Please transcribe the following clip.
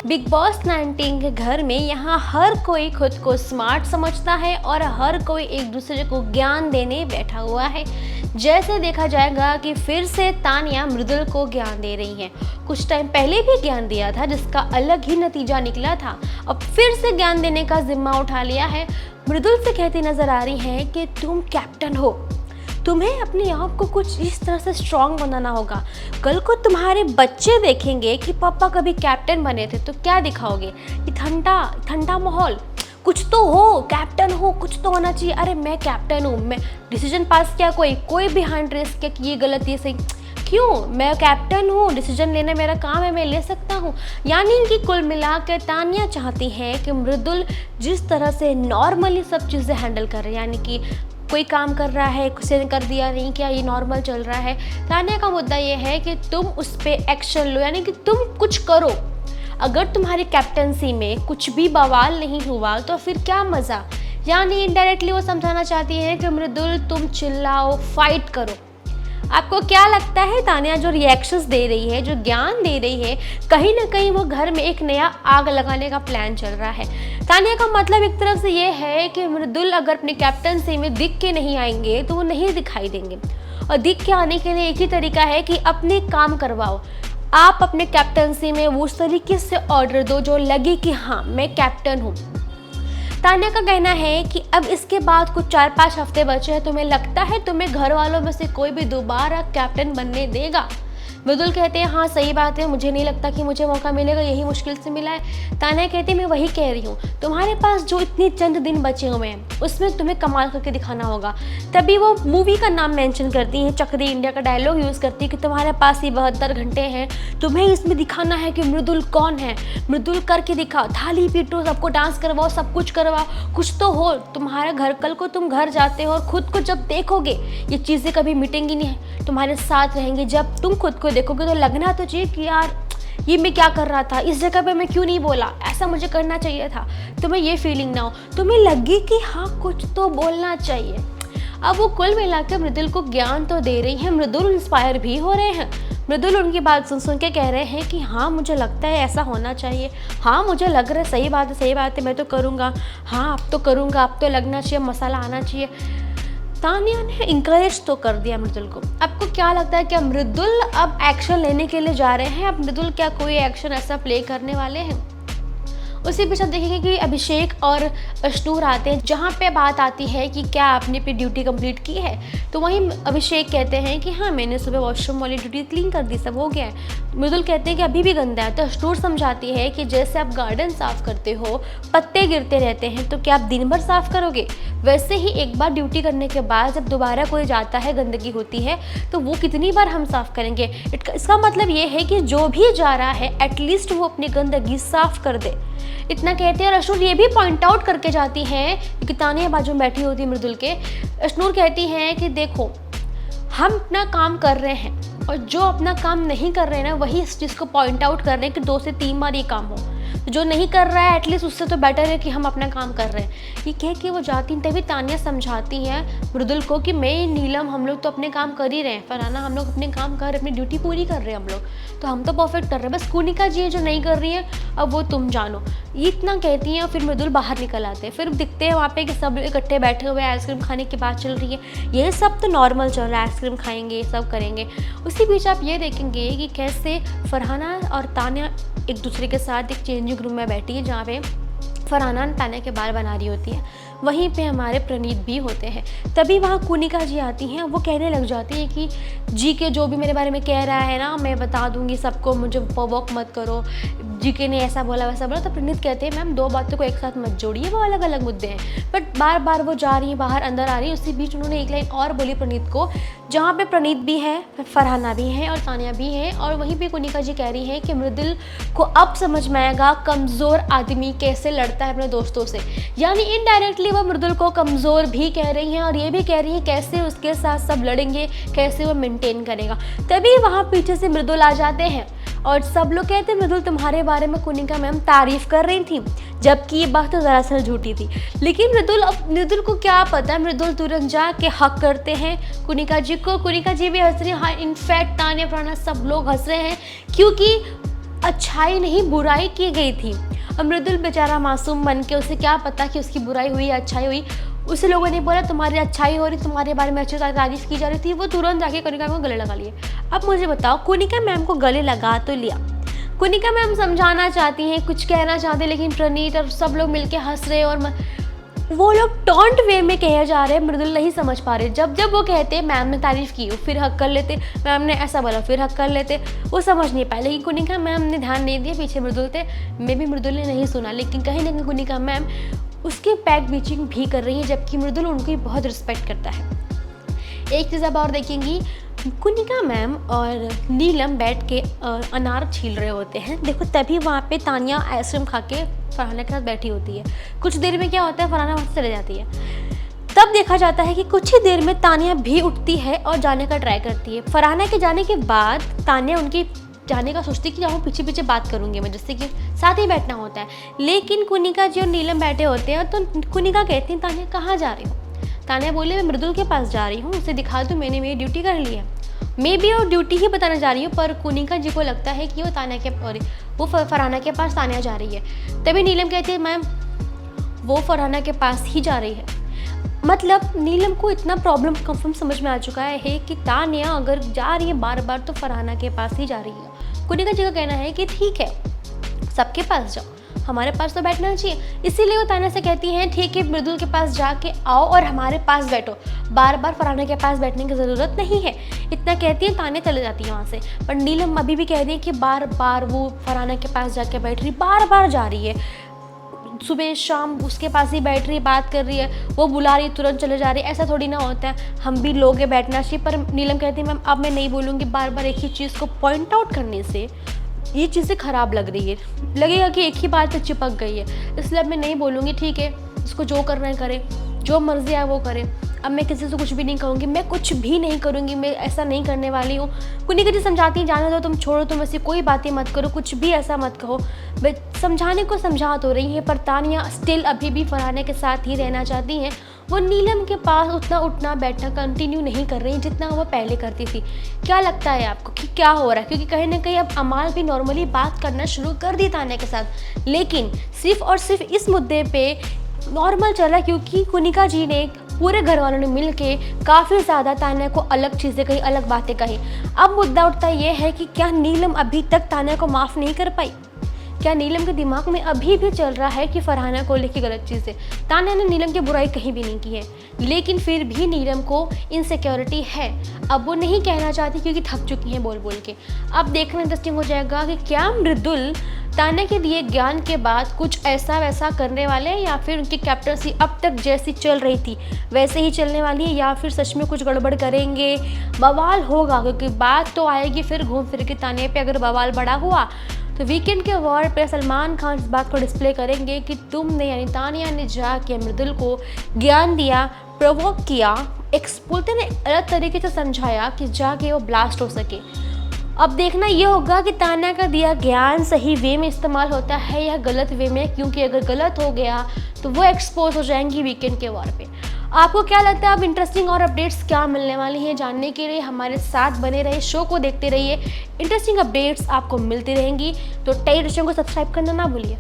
Big boss 19 के घर में यहाँ हर कोई खुद को स्मार्ट समझता है और हर कोई एक दूसरे को ज्ञान देने बैठा हुआ है। जैसे देखा जाएगा कि फिर से तानिया मृदुल को ज्ञान दे रही हैं। कुछ टाइम पहले भी ज्ञान दिया था जिसका अलग ही नतीजा निकला था। अब फिर से ज्ञान देने का जिम्मा उठा लिया है। मृदुल से कहती नजर आ रही है कि तुम कैप्टन हो, तुम्हें अपने आप को कुछ इस तरह से स्ट्रांग बनाना होगा। कल को तुम्हारे बच्चे देखेंगे कि पापा कभी कैप्टन बने थे तो क्या दिखाओगे? ये ठंडा ठंडा माहौल, कुछ तो हो, कैप्टन हो, कुछ तो होना चाहिए। अरे मैं कैप्टन हूँ, मैं डिसीजन पास किया, कोई बिहाइंड रेस किया कि ये गलत ये सही, क्यों? मैं कैप्टन हूँ, डिसीजन लेना मेरा काम है, मैं ले सकता हूँ। यानी कि कुल मिलाकर तानिया चाहती है कि मृदुल जिस तरह से नॉर्मली सब चीज़ें हैंडल कर रहे हैं, यानी कि कोई काम कर रहा है, किसी ने कर दिया नहीं, क्या ये नॉर्मल चल रहा है। तानिया का मुद्दा ये है कि तुम उस पर एक्शन लो, यानी कि तुम कुछ करो। अगर तुम्हारी कैप्टनसी में कुछ भी बवाल नहीं हुआ तो फिर क्या मज़ा। यानी इनडायरेक्टली वो समझाना चाहती है कि मृदुल तुम चिल्लाओ, फाइट करो। आपको क्या लगता है तानिया जो रिएक्शंस दे रही है, जो ज्ञान दे रही है, कहीं ना कहीं वो घर में एक नया आग लगाने का प्लान चल रहा है? तानिया का मतलब एक तरफ से ये है कि मृदुल अगर अपनी कैप्टनसी में दिख के नहीं आएंगे तो वो नहीं दिखाई देंगे, और दिख के आने के लिए एक ही तरीका है कि अपने काम करवाओ। आप अपने कैप्टनसी में उस तरीके से ऑर्डर दो जो लगे कि हाँ मैं कैप्टन हूँ। तानिया का कहना है कि अब इसके बाद कुछ 4-5 हफ्ते बचे हैं, तुम्हें लगता है तुम्हें घर वालों में से कोई भी दोबारा कैप्टन बनने देगा? मृदुल कहते हैं हाँ सही बात है, मुझे नहीं लगता कि मुझे मौका मिलेगा, यही मुश्किल से मिला है। तानिया कहती है मैं वही कह रही हूँ, तुम्हारे पास जो इतनी चंद दिन बचे हुए हैं उसमें तुम्हें कमाल करके दिखाना होगा। तभी वो मूवी का नाम मेंशन करती हैं, चक दे इंडिया का डायलॉग यूज़ करती है कि तुम्हारे पास ही 72 घंटे हैं, तुम्हें इसमें दिखाना है कि मृदुल कौन है। मृदुल करके दिखाओ, थाली पीटो, सबको डांस करवाओ, सब कुछ करवाओ, कुछ तो हो। तुम्हारा घर, कल को तुम घर जाते हो और खुद को जब देखोगे ये चीज़ें कभी मिटेंगी नहीं, तुम्हारे साथ रहेंगी। जब तुम खुद को देखोगे तो लगना तो चाहिए कि यार ये मैं क्या कर रहा था, इस जगह पे मैं क्यों नहीं बोला, ऐसा मुझे करना चाहिए था। तुम्हें ये फीलिंग ना हो, तुम्हें लगे कि हाँ कुछ तो बोलना चाहिए। अब वो कुल मिलाकर मृदुल को ज्ञान तो दे रही है, मृदुल इंस्पायर भी हो रहे हैं। मृदुल उनकी बात सुन के कह रहे हैं कि हाँ मुझे लगता है ऐसा होना चाहिए, हाँ मुझे लग रहा है सही बात है, सही बात है, मैं तो करूँगा, हाँ अब तो करूँगा, अब तो लगना चाहिए, मसाला आना चाहिए। तानिया ने इंकरेज तो कर दिया मृदुल को। आपको क्या लगता है, क्या मृदुल अब एक्शन लेने के लिए जा रहे हैं? अब मृदुल क्या कोई एक्शन ऐसा प्ले करने वाले हैं? उसी पीछे देखेंगे कि अभिषेक और अश्नूर आते हैं, जहाँ पे बात आती है कि क्या आपने अपनी ड्यूटी कंप्लीट की है। तो वहीं अभिषेक कहते हैं कि हाँ मैंने सुबह वॉशरूम वाली ड्यूटी क्लीन कर दी, सब हो गया है। मृदुल कहते हैं कि अभी भी गंदा है। तो अश्नूर समझाती है कि जैसे आप गार्डन साफ़ करते हो, पत्ते गिरते रहते हैं, तो क्या आप दिन भर साफ़ करोगे? वैसे ही एक बार ड्यूटी करने के बाद जब दोबारा कोई जाता है, गंदगी होती है, तो वो कितनी बार हम साफ़ करेंगे? इसका मतलब ये है कि जो भी जा रहा है एटलीस्ट वो अपनी गंदगी साफ़ कर दे, इतना कहते हैं। और अश्नूर ये भी पॉइंट आउट करके जाती हैं, क्योंकि तानिया बाजू में बैठी होती है मृदुल के। अश्नूर कहती हैं कि देखो हम अपना काम कर रहे हैं, और जो अपना काम नहीं कर रहे हैं ना वही इस चीज़ को पॉइंट आउट कर रहे हैं कि 2 से 3 बार ये काम हो। जो नहीं कर रहा है एटलीस्ट उससे तो बेटर है कि हम अपना काम कर रहे हैं। ये कह के वो जाती हैं। तभी तानिया समझाती है मृदुल को कि मैं नीलम हम लोग तो अपने काम कर ही रहे हैं, फरहाना हम लोग अपने काम कर, अपनी ड्यूटी पूरी कर रहे हैं हम लोग, तो हम तो परफेक्ट कर रहे हैं, बस कुनिका जी जो नहीं कर रही है अब वो तुम जानो। ये इतना कहती हैं और फिर मृदुल बाहर निकल आते हैं। फिर दिखते हैं वहाँ पे कि सब इकट्ठे बैठे हुए आइसक्रीम खाने की बात चल रही है। ये सब तो नॉर्मल चल रहा है, आइसक्रीम खाएंगे, सब करेंगे। उसी बीच आप ये देखेंगे कि कैसे फरहाना और तानिया एक दूसरे के साथ एक चेंजिंग रूम में बैठी है, जहाँ पे फरहाना तानिया के बाल बना रही होती है। वहीं पे हमारे प्रणीत भी होते हैं। तभी वहाँ कुनिका जी आती हैं, वो कहने लग जाती हैं कि जी के जो भी मेरे बारे में कह रहा है ना मैं बता दूंगी सबको, मुझे प्रोवोक मत करो, जी के ने ऐसा बोला वैसा बोला। तो प्रणीत कहते हैं मैम 2 बातों को एक साथ मत जोड़िए, वो अलग अलग मुद्दे हैं। बट बार बार वो जा रही है बाहर, अंदर आ रही है। उसी बीच उन्होंने एक लाइन और बोली प्रणीत को, जहाँ पे प्रणीत भी है, फरहाना भी है और तानिया भी है। और वहीं पे कुनिका जी कह रही है कि मृदुल को अब समझ में आएगा कमज़ोर आदमी कैसे लड़ता है अपने दोस्तों से। यानी इनडायरेक्टली वो मृदुल को कमज़ोर भी कह रही हैं और ये भी कह रही हैं कैसे उसके साथ सब लड़ेंगे, कैसे वो मेंटेन करेगा। तभी वहाँ पीछे से मृदुल आ जाते हैं और सब लोग कहते हैं मृदुल तुम्हारे बारे में कुनिका मैम तारीफ़ कर रही थी, जबकि ये बात तो दरअसल झूठी थी। लेकिन मृदुल को क्या पता, मृदुल तुरंत जा के हक करते हैं कुनिका जी को। कुनिका जी भी हंस रही है, हाँ इनफैक्ट तानिया फरहाना सब लोग हंस रहे हैं, क्योंकि अच्छाई नहीं बुराई की गई थी। अब मृदुल बेचारा मासूम बन के, उसे क्या पता कि उसकी बुराई हुई या अच्छाई हुई। उसे लोगों ने बोला तुम्हारी अच्छाई हो रही, तुम्हारे बारे में अच्छी तारीफ की जा रही थी, वो तुरंत जाके कनिका मैम को गले लगा लिए। अब मुझे बताओ, कनिका मैम को गले लगा तो लिया, कनिका मैम समझाना चाहती हैं, कुछ कहना चाहते, लेकिन प्रणीत और सब लोग मिलके हंस रहे और वो लोग टॉन्ट वे में कहे जा रहे हैं, मृदुल नहीं समझ पा रहे। जब जब वो कहते मैम ने तारीफ़ की फिर हक कर लेते, मैम ने ऐसा बोला फिर हक कर लेते, वो समझ नहीं पाए। लेकिन कनिका मैम ने ध्यान नहीं दिया, पीछे मृदुल थे, मे भी मृदुल ने नहीं सुना, लेकिन कहीं ना कहीं कनिका मैम उसकी पैक बीचिंग भी कर रही है, जबकि मृदुल उनकी बहुत रिस्पेक्ट करता है। एक चीज़ अब और देखेंगी, कनिका मैम और नीलम बैठ के अनार छील रहे होते हैं। देखो तभी वहाँ पे तानिया आइसक्रीम खा के फरहाना के साथ बैठी होती है। कुछ देर में क्या होता है, फरहाना वहाँ से चले जाती है। तब देखा जाता है कि कुछ ही देर में तानिया भी उठती है और जाने का ट्राई करती है। फरहाना के जाने के बाद तानिया उनकी जाने का सोचती कि जाऊँ पीछे पीछे बात करूँगी मैं, जिससे कि साथ ही बैठना होता है। लेकिन कनिका जी और नीलम बैठे होते हैं, तो कनिका कहती है तानिया कहाँ जा रही हो। तानिया बोले मैं मृदुल के पास जा रही हूँ, उसे दिखा दूँ मैंने मेरी ड्यूटी कर ली है। मे भी वो ड्यूटी ही बताने जा रही हूँ, पर कनिका जी को लगता है कि वो तानिया के और वो फरहाना के पास तानिया जा रही है। तभी नीलम कहती है मैम वो फरहाना के पास ही जा रही है। मतलब नीलम को इतना प्रॉब्लम कंफर्म समझ में आ चुका है कि तानिया अगर जा रही है बार बार तो फरहाना के पास ही जा रही है। कनिका जी का कहना है कि ठीक है सबके पास जाओ, हमारे पास तो बैठना चाहिए। इसीलिए वो तानिया से कहती हैं ठीक है मृदुल के पास जाके आओ और हमारे पास बैठो, बार बार फरहाना के पास बैठने की ज़रूरत नहीं है। इतना कहती है, तानिया चले जाती है वहाँ से। पर नीलम अभी भी कह रही है कि बार बार वो फरहाना के पास जाके बैठ रही, बार बार जा रही है, सुबह शाम उसके पास ही बैठ रही है, बात कर रही है, वो बुला रही है तुरंत चले जा रही है। ऐसा थोड़ी ना होता है, हम भी लोग बैठना चाहिए। पर नीलम कहती है मैम अब मैं नहीं बोलूँगी, बार बार एक ही चीज़ को पॉइंट आउट करने से ये चीज़ें ख़राब लग रही है, लगेगा कि एक ही बात पे चिपक गई है, इसलिए अब मैं नहीं बोलूँगी। ठीक है उसको जो करना है करे, जो मर्जी है वो करे, अब मैं किसी से कुछ भी नहीं कहूँगी, मैं कुछ भी नहीं करूँगी, मैं ऐसा नहीं करने वाली हूँ। कनिका जी समझाती हैं जाने दो, तुम छोड़ो, तुम ऐसी कोई बातें मत करो, कुछ भी ऐसा मत कहो। वे समझाने को समझा तो रही है, पर तानिया स्टिल अभी भी फरहाना के साथ ही रहना चाहती हैं। वो नीलम के पास उतना उठना बैठना कंटिन्यू नहीं कर रही जितना वो पहले करती थी। क्या लगता है आपको कि क्या हो रहा है? क्योंकि कहीं ना कहीं अब अमाल भी नॉर्मली बात करना शुरू कर दी तानिया के साथ, लेकिन सिर्फ और सिर्फ इस मुद्दे पे नॉर्मल चला क्योंकि कनिका जी ने पूरे घर वालों ने मिल के काफ़ी ज़्यादा तानिया को अलग चीज़ें कही, अलग बातें कही। अब मुद्दा उठता ये है कि क्या नीलम अभी तक तानिया को माफ़ नहीं कर पाई? क्या नीलम के दिमाग में अभी भी चल रहा है कि फरहाना को लेके गलत चीज़ है? तानिया ने नीलम की बुराई कहीं भी नहीं की है, लेकिन फिर भी नीलम को इनसिक्योरिटी है। अब वो नहीं कहना चाहती क्योंकि थक चुकी हैं बोल बोल के। अब देखना इंटरेस्टिंग हो जाएगा कि क्या मृदुल तानिया के दिए ज्ञान के बाद कुछ ऐसा वैसा करने वाले हैं, या फिर उनकी कैप्टनसी अब तक जैसी चल रही थी वैसे ही चलने वाली है, या फिर सच में कुछ गड़बड़ करेंगे। बवाल होगा क्योंकि बात तो आएगी फिर घूम फिर के तानिया पे। अगर बवाल बड़ा हुआ तो वीकेंड के वॉर पे सलमान खान इस बात को डिस्प्ले करेंगे कि तुमने यानी तानिया ने जाके मृदुल को ज्ञान दिया, प्रोवोक किया, बोलते ने अलग तरीके से समझाया कि जाके वो ब्लास्ट हो सके। अब देखना ये होगा कि तानिया का दिया ज्ञान सही वे में इस्तेमाल होता है या गलत वे में, क्योंकि अगर गलत हो गया तो वो एक्सपोज हो जाएंगी वीकेंड के वॉर पे। आपको क्या लगता है अब इंटरेस्टिंग और अपडेट्स क्या मिलने वाली हैं? जानने के लिए हमारे साथ बने रहिए, शो को देखते रहिए, इंटरेस्टिंग अपडेट्स आपको मिलती रहेंगी। तो टेलीविजन को सब्सक्राइब करना ना भूलिए।